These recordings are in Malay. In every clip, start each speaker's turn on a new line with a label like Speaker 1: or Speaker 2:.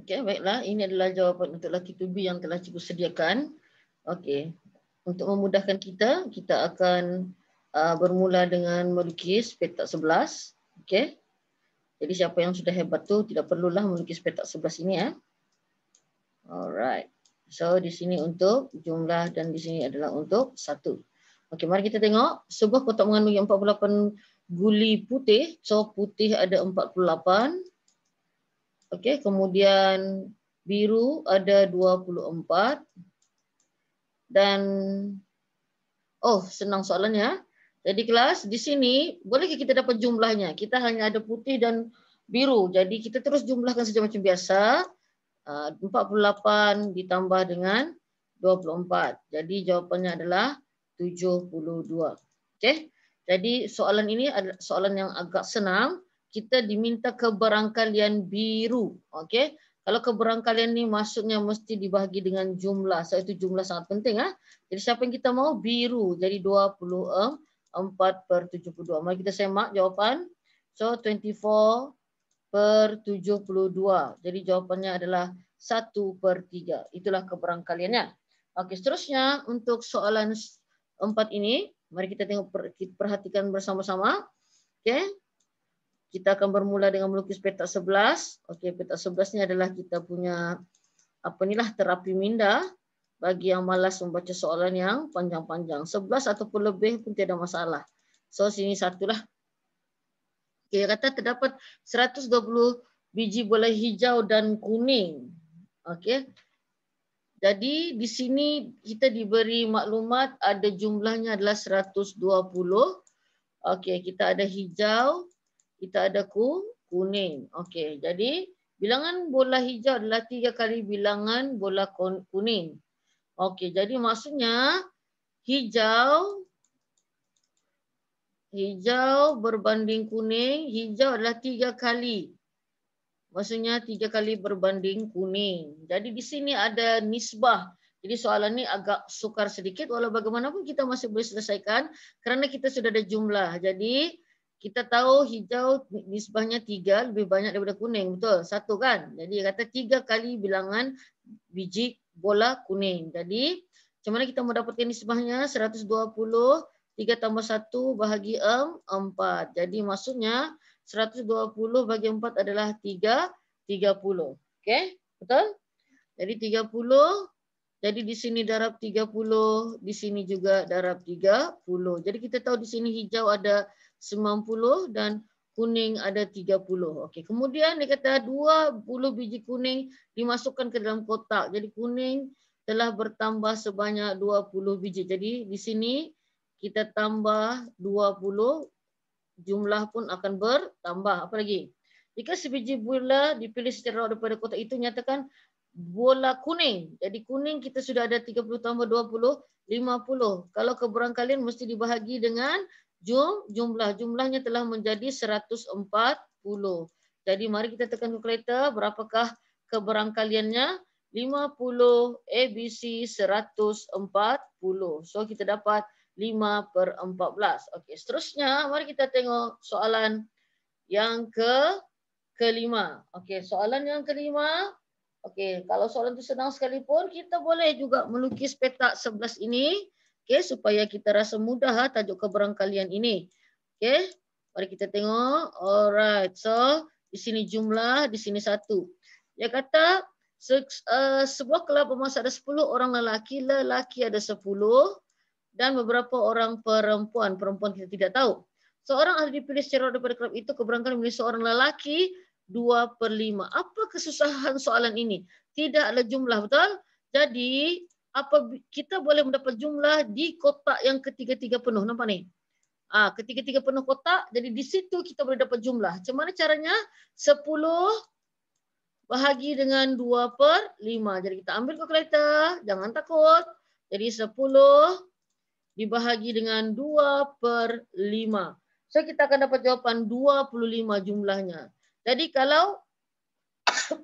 Speaker 1: Okey, baiklah. Ini adalah jawapan untuk laki to be yang telah cikgu sediakan. Okey. Untuk memudahkan kita, kita akan bermula dengan melukis petak 11. Okey. Jadi siapa yang sudah hebat tu tidak perlulah melukis petak 11 ini ya. Alright. So di sini untuk jumlah dan di sini adalah untuk 1. Okey, mari kita tengok sebuah kotak mengandungi 48 guli putih. So putih ada 48. Okey, kemudian biru ada 24 dan senang soalannya. Jadi kelas di sini boleh kita dapat jumlahnya. Kita hanya ada putih dan biru. Jadi kita terus jumlahkan saja macam biasa. 48 ditambah dengan 24. Jadi jawapannya adalah 72. Okey. Jadi soalan ini adalah soalan yang agak senang. Kita diminta keberangkalian biru. Okey. Kalau keberangkalian ni maksudnya mesti dibahagi dengan jumlah. So itu jumlah sangat penting. Jadi siapa yang kita mau? Biru. Jadi 24/72. Mari kita semak jawapan. So 24/72. Jadi jawapannya adalah 1/3. Itulah keberangkaliannya. Okey, seterusnya untuk soalan 4 ini. Mari kita tengok, kita perhatikan bersama-sama. Okey. Kita akan bermula dengan melukis petak 11. Okey, petak 11 ni adalah kita punya terapi minda bagi yang malas membaca soalan yang panjang-panjang. 11 ataupun lebih pun tidak masalah. So sini satulah. Okey, kata terdapat 120 biji bola hijau dan kuning. Okey. Jadi di sini kita diberi maklumat ada jumlahnya adalah 120. Okey, kita ada hijau, kita ada kuning. Okey, jadi bilangan bola hijau adalah 3 kali bilangan bola kuning. Okey, jadi maksudnya hijau berbanding kuning, hijau adalah 3 kali. Maksudnya 3 kali berbanding kuning. Jadi di sini ada nisbah. Jadi soalan ni agak sukar sedikit, walau bagaimanapun kita masih boleh selesaikan kerana kita sudah ada jumlah. Jadi kita tahu hijau nisbahnya 3, lebih banyak daripada kuning. Betul? 1 kan? Jadi kata 3 kali bilangan biji bola kuning. Jadi macam mana kita mendapatkan nisbahnya? 120, 3 tambah 1 bahagi 4. Jadi maksudnya 120 bagi 4 adalah 30. Okey? Betul? Jadi 30. Jadi di sini darab 30, di sini juga darab 30. Jadi kita tahu di sini hijau ada 90 dan kuning ada 30. Okey, kemudian dia kata 20 biji kuning dimasukkan ke dalam kotak. Jadi kuning telah bertambah sebanyak 20 biji. Jadi di sini kita tambah 20, jumlah pun akan bertambah. Apa lagi? Jika sebiji bola dipilih secara daripada kotak itu, nyatakan bola kuning. Jadi kuning kita sudah ada 30 tambah 20, 50. Kalau keberangkalian mesti dibahagi dengan jumlah. Jumlahnya telah menjadi 140. Jadi mari kita tekan kalkulator. Berapakah keberangkaliannya? 50 ABC 140. So kita dapat 5/14. Okey, seterusnya mari kita tengok soalan yang kelima. Okey, soalan yang kelima. Okey, kalau soalan itu senang sekalipun, kita boleh juga melukis petak 11 ini. Okey, supaya kita rasa mudah tajuk keberangkalian ini. Okey, mari kita tengok. Alright, so di sini jumlah, di sini 1. Dia kata sebuah kelab bermasa ada 10 orang lelaki ada 10 dan beberapa orang perempuan kita tidak tahu. Seorang ahli dipilih secara daripada kelab itu, keberangkalian memilih seorang lelaki 2/5. Apa kesusahan soalan ini? Tidak ada jumlah, betul? Jadi kita boleh mendapat jumlah di kotak yang ketiga-tiga penuh. Nampak ni? Ketiga-tiga penuh kotak. Jadi di situ kita boleh dapat jumlah. Macam mana caranya? 10 bahagi dengan 2/5. Jadi kita ambil kalkulator. Jangan takut. Jadi 10 dibahagi dengan 2/5. So kita akan dapat jawapan 25 jumlahnya. Jadi kalau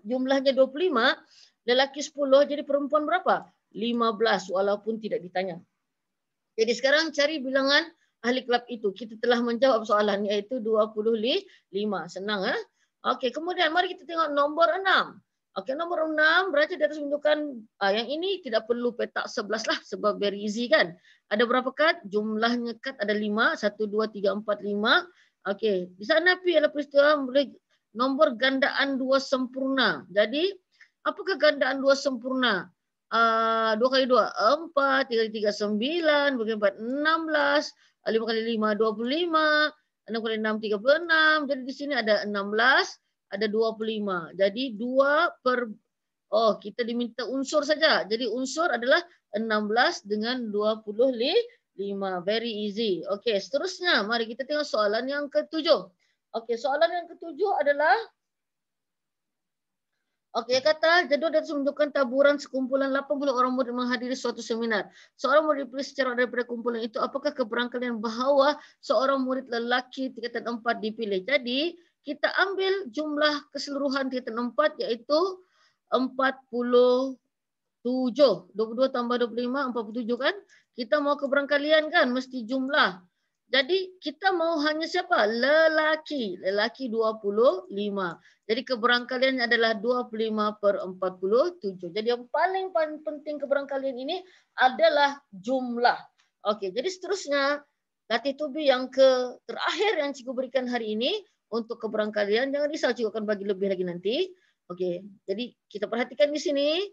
Speaker 1: jumlahnya 25, lelaki 10, jadi perempuan berapa? 15 walaupun tidak ditanya. Jadi sekarang cari bilangan ahli kelab itu. Kita telah menjawab soalan iaitu 25. Senang. Okey, kemudian mari kita tengok nombor 6. Okey, nombor 6 berarti di atas menunjukkan yang ini tidak perlu petak 11 lah sebab very easy kan. Ada berapa kad? Jumlahnya kad ada 5, 1, 2, 3, 4, 5. Okey, di sana P adalah peristiwa nombor gandaan 2 sempurna. Jadi, apakah gandaan 2 sempurna? 2 kali 2, 4, 3 kali 3, 9, 2 kali 4, 16, 5 kali 5, 25, 6 kali 6, 36. Jadi di sini ada 16, ada 25. Jadi 2 per kita diminta unsur saja. Jadi unsur adalah 16 dengan 25. Very easy. Okey, seterusnya mari kita tengok soalan yang ketujuh. Okey, soalan yang ketujuh adalah kata jadual dan menunjukkan taburan sekumpulan 80 orang murid menghadiri suatu seminar. Seorang murid dipilih secara daripada kumpulan itu. Apakah keberangkalian bahawa seorang murid lelaki tingkatan 4 dipilih? Jadi, kita ambil jumlah keseluruhan tingkatan 4 iaitu 47. 22 tambah 25, 47 kan? Kita mau keberangkalian kan? Mesti jumlah. Jadi kita mau hanya siapa? Lelaki. Lelaki 25. Jadi keberangkaliannya adalah 25 per 47. Jadi yang paling penting keberangkalian ini adalah jumlah. Okey, jadi seterusnya latih tubi yang terakhir yang cikgu berikan hari ini untuk keberangkalian. Jangan risau, cikgu akan bagi lebih lagi nanti. Okey, jadi kita perhatikan di sini.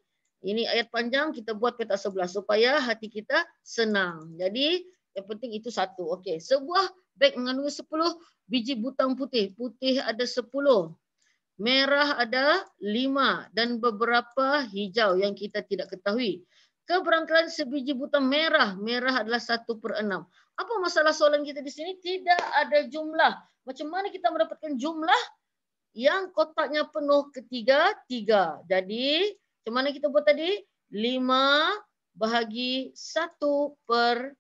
Speaker 1: Ini ayat panjang, kita buat peta 11 supaya hati kita senang. Jadi yang penting itu satu. Okey, sebuah beg mengandungi 10 biji butang putih. Putih ada 10, merah ada 5 dan beberapa hijau yang kita tidak ketahui. Keberangkalian sebiji butang merah. Merah adalah 1/6. Apa masalah soalan kita di sini? Tidak ada jumlah. Macam mana kita mendapatkan jumlah yang kotaknya penuh ketiga? 3. Jadi macam mana kita buat tadi? 5 bahagi 1/6.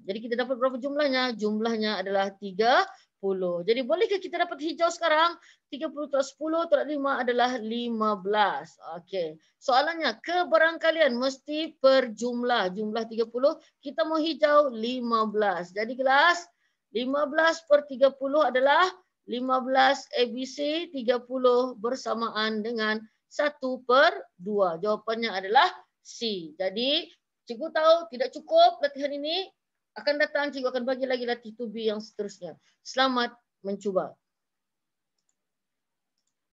Speaker 1: Jadi kita dapat berapa jumlahnya? Jumlahnya adalah 30. Jadi bolehkah kita dapat hijau sekarang? 30 tolak 10 tolak 5 adalah 15. Okey. Soalannya, keberangkalian mesti per jumlah. Jumlah 30, kita mau hijau 15. Jadi kelas 15 per 30 adalah 15 ABC 30 bersamaan dengan 1/2. Jawapannya adalah C. Jadi, cikgu tahu tidak cukup latihan ini. Akan datang, cikgu akan bagi lagi latih to be yang seterusnya. Selamat mencuba.